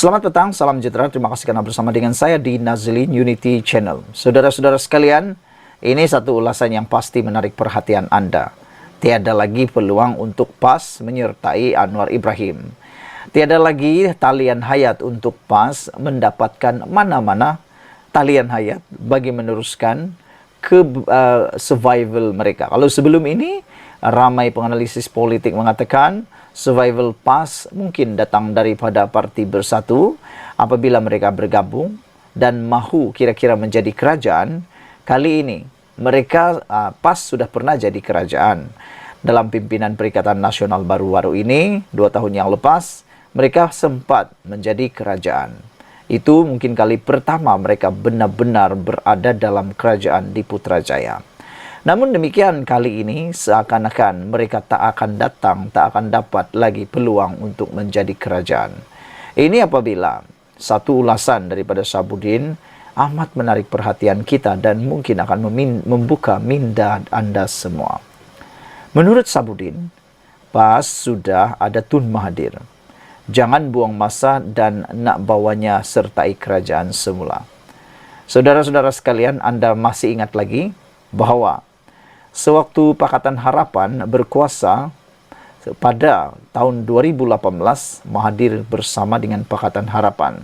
Selamat petang, salam sejahtera. Terima kasih karena bersama dengan saya di Nazlin Unity Channel. Saudara-saudara sekalian, ini satu ulasan yang pasti menarik perhatian Anda. Tiada lagi peluang untuk PAS menyertai Anwar Ibrahim. Tiada lagi talian hayat untuk PAS mendapatkan mana-mana talian hayat bagi meneruskan survival mereka. Kalau sebelum ini, ramai penganalisis politik mengatakan survival PAS mungkin datang daripada Parti Bersatu apabila mereka bergabung dan mahu kira-kira menjadi kerajaan. Kali ini mereka PAS sudah pernah jadi kerajaan. Dalam pimpinan Perikatan Nasional baru-baru ini, 2 tahun yang lepas, mereka sempat menjadi kerajaan. Itu mungkin kali pertama mereka benar-benar berada dalam kerajaan di Putrajaya. Namun demikian kali ini seakan-akan mereka tak akan dapat lagi peluang untuk menjadi kerajaan. Ini apabila satu ulasan daripada Sabudin amat menarik perhatian kita dan mungkin akan membuka minda Anda semua. Menurut Sabudin, PAS sudah ada Tun Mahathir. Jangan buang masa dan nak bawanya sertai kerajaan semula. Saudara-saudara sekalian, Anda masih ingat lagi bahawa sewaktu Pakatan Harapan berkuasa pada tahun 2018, Mahathir bersama dengan Pakatan Harapan.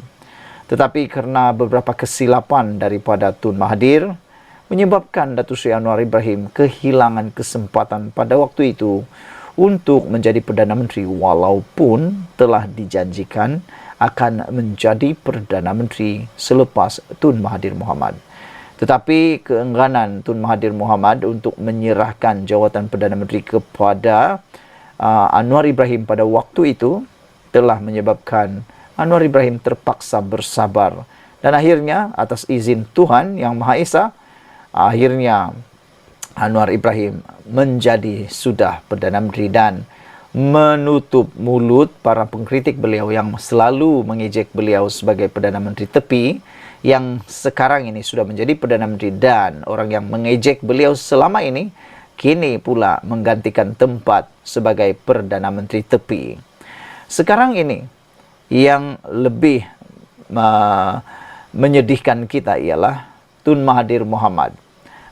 Tetapi kerana beberapa kesilapan daripada Tun Mahathir, menyebabkan Datuk Seri Anwar Ibrahim kehilangan kesempatan pada waktu itu untuk menjadi Perdana Menteri walaupun telah dijanjikan akan menjadi Perdana Menteri selepas Tun Mahathir Mohamad. Tetapi keengganan Tun Mahathir Mohamad untuk menyerahkan jawatan Perdana Menteri kepada Anwar Ibrahim pada waktu itu telah menyebabkan Anwar Ibrahim terpaksa bersabar. Dan akhirnya atas izin Tuhan Yang Maha Esa, akhirnya Anwar Ibrahim menjadi sudah Perdana Menteri dan menutup mulut para pengkritik beliau yang selalu mengejek beliau sebagai Perdana Menteri tepi yang sekarang ini sudah menjadi Perdana Menteri, dan orang yang mengejek beliau selama ini kini pula menggantikan tempat sebagai Perdana Menteri tepi. Sekarang ini yang lebih menyedihkan kita ialah Tun Mahathir Mohamad.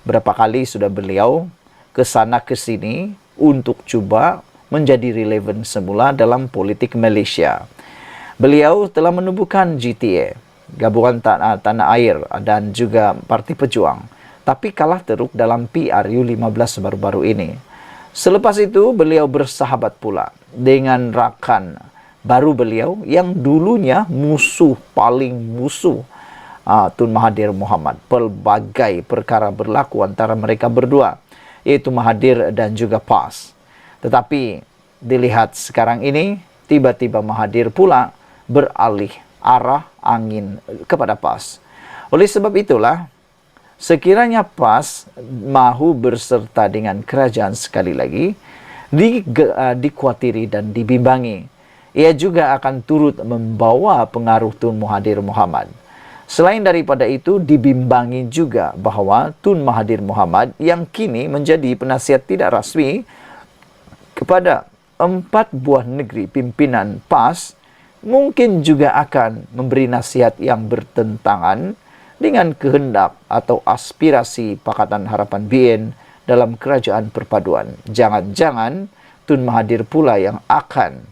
Berapa kali sudah beliau ke sana ke sini untuk cuba menjadi relevan semula dalam politik Malaysia. Beliau telah menubuhkan GTA, Gabungan Tanah Air, dan juga Parti Pejuang, tapi kalah teruk dalam PRU 15 baru-baru ini. Selepas itu beliau bersahabat pula dengan rakan baru beliau yang dulunya paling musuh Tun Mahathir Mohamad. Pelbagai perkara berlaku antara mereka berdua, yaitu Mahathir dan juga PAS. Tetapi dilihat sekarang ini, tiba-tiba Mahathir pula beralih arah angin kepada PAS. Oleh sebab itulah, sekiranya PAS mahu berserta dengan kerajaan sekali lagi, dikhawatiri dan dibimbangi, ia juga akan turut membawa pengaruh Tun Mahathir Mohamad. Selain daripada itu, dibimbangi juga bahawa Tun Mahathir Mohamad yang kini menjadi penasihat tidak rasmi kepada 4 buah negeri pimpinan PAS, mungkin juga akan memberi nasihat yang bertentangan dengan kehendak atau aspirasi Pakatan Harapan BN dalam kerajaan perpaduan. Jangan-jangan Tun Mahathir pula yang akan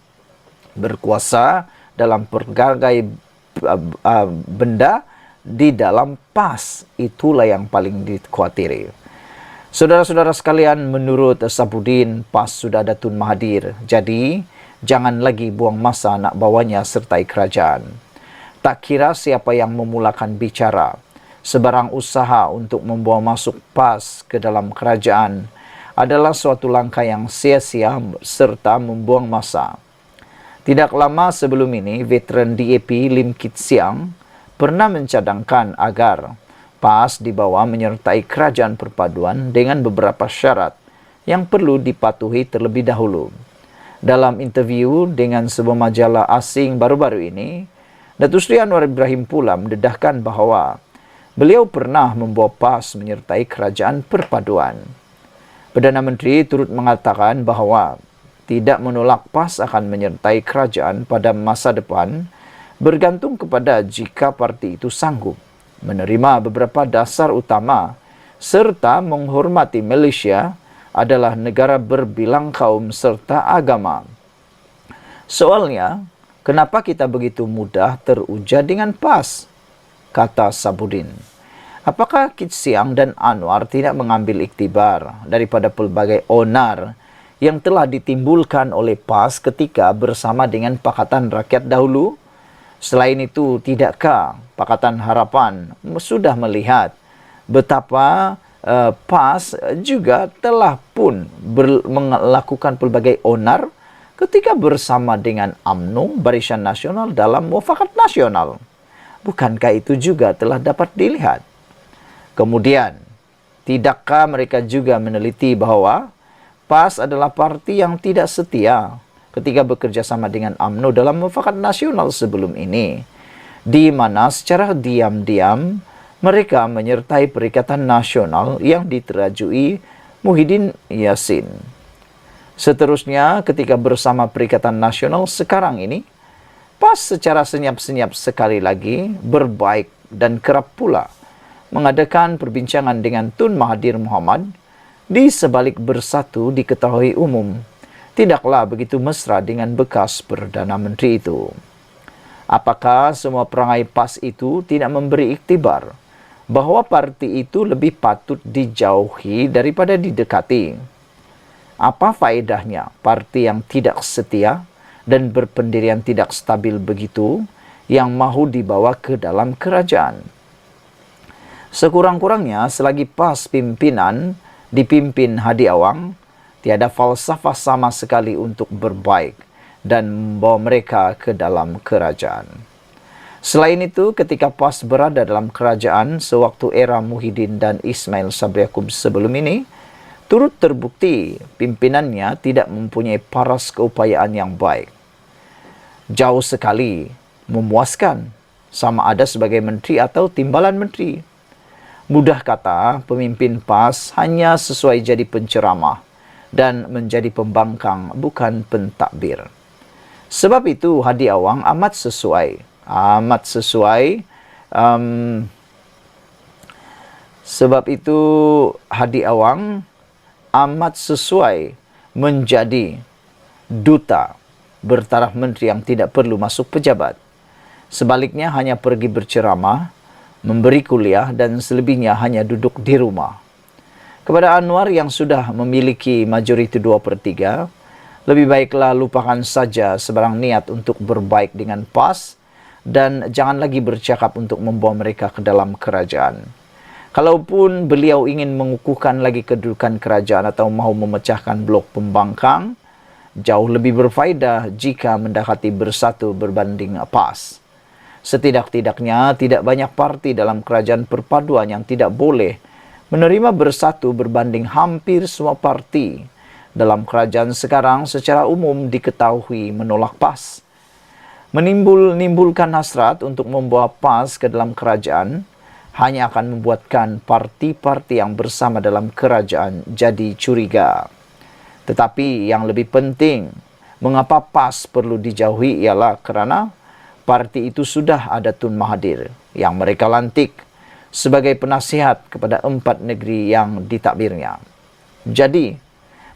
berkuasa dalam berbagai benda di dalam PAS. Itulah yang paling dikhawatiri. Saudara-saudara sekalian, menurut Sabudin, PAS sudah ada Tun Mahathir. Jadi, jangan lagi buang masa nak bawanya sertai kerajaan. Tak kira siapa yang memulakan bicara, sebarang usaha untuk membawa masuk PAS ke dalam kerajaan adalah suatu langkah yang sia-sia serta membuang masa. Tidak lama sebelum ini, veteran DAP Lim Kit Siang pernah mencadangkan agar PAS dibawa menyertai kerajaan perpaduan dengan beberapa syarat yang perlu dipatuhi terlebih dahulu. Dalam interview dengan sebuah majalah asing baru-baru ini, Datuk Seri Anwar Ibrahim pula mendedahkan bahawa beliau pernah membawa PAS menyertai kerajaan perpaduan. Perdana Menteri turut mengatakan bahawa tidak menolak PAS akan menyertai kerajaan pada masa depan bergantung kepada jika parti itu sanggup menerima beberapa dasar utama serta menghormati Malaysia adalah negara berbilang kaum serta agama. Soalnya, kenapa kita begitu mudah teruja dengan PAS? Kata Sabudin. Apakah Kit Siang dan Anwar tidak mengambil iktibar daripada pelbagai onar yang telah ditimbulkan oleh PAS ketika bersama dengan Pakatan Rakyat dahulu? Selain itu, tidakkah Pakatan Harapan sudah melihat betapa PAS juga telah pun melakukan pelbagai onar ketika bersama dengan UMNO, Barisan Nasional dalam Mufakat Nasional? Bukankah itu juga telah dapat dilihat? Kemudian, tidakkah mereka juga meneliti bahwa PAS adalah parti yang tidak setia ketika bekerja sama dengan UMNO dalam Mufakat Nasional sebelum ini, di mana secara diam-diam mereka menyertai Perikatan Nasional yang diterajui Muhyiddin Yassin. Seterusnya, ketika bersama Perikatan Nasional sekarang ini, PAS secara senyap-senyap sekali lagi berbaik dan kerap pula mengadakan perbincangan dengan Tun Mahathir Mohamad di sebalik Bersatu diketahui umum tidaklah begitu mesra dengan bekas Perdana Menteri itu. Apakah semua perangai PAS itu tidak memberi iktibar bahwa parti itu lebih patut dijauhi daripada didekati? Apa faedahnya parti yang tidak setia dan berpendirian tidak stabil begitu yang mahu dibawa ke dalam kerajaan? Sekurang-kurangnya selagi PAS pimpinan dipimpin Hadi Awang, tiada falsafah sama sekali untuk berbaik dan membawa mereka ke dalam kerajaan. Selain itu, ketika PAS berada dalam kerajaan sewaktu era Muhyiddin dan Ismail Sabri Yaakob sebelum ini, turut terbukti pimpinannya tidak mempunyai paras keupayaan yang baik. Jauh sekali memuaskan, sama ada sebagai menteri atau timbalan menteri. Mudah kata, pemimpin PAS hanya sesuai jadi penceramah dan menjadi pembangkang, bukan pentakbir. Sebab itu Hadi Awang amat sesuai. Sebab itu Hadi Awang amat sesuai menjadi duta bertaraf menteri yang tidak perlu masuk pejabat. Sebaliknya hanya pergi berceramah, memberi kuliah dan selebihnya hanya duduk di rumah. Kepada Anwar yang sudah memiliki majoriti 2/3, lebih baiklah lupakan saja sebarang niat untuk berbaik dengan PAS dan jangan lagi bercakap untuk membawa mereka ke dalam kerajaan. Kalaupun beliau ingin mengukuhkan lagi kedudukan kerajaan atau mahu memecahkan blok pembangkang, jauh lebih berfaedah jika mendekati Bersatu berbanding PAS. Setidak-tidaknya tidak banyak parti dalam kerajaan perpaduan yang tidak boleh menerima Bersatu berbanding hampir semua parti dalam kerajaan sekarang secara umum diketahui menolak PAS. Menimbulkan hasrat untuk membawa PAS ke dalam kerajaan hanya akan membuatkan parti-parti yang bersama dalam kerajaan jadi curiga. Tetapi yang lebih penting, mengapa PAS perlu dijauhi ialah kerana parti itu sudah ada Tun Mahathir yang mereka lantik sebagai penasihat kepada 4 negeri yang ditakbirnya. Jadi,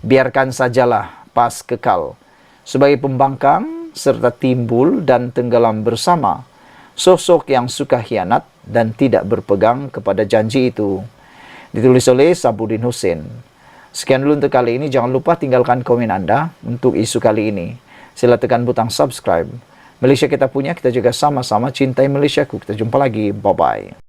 biarkan sajalah PAS kekal sebagai pembangkang serta timbul dan tenggelam bersama sosok yang suka khianat dan tidak berpegang kepada janji itu. Ditulis oleh Sabudin Hussein. Sekian dulu untuk kali ini. Jangan lupa tinggalkan komen Anda untuk isu kali ini. Sila tekan butang subscribe. Malaysia kita punya, kita juga sama-sama cintai Malaysiaku. Kita jumpa lagi. Bye-bye.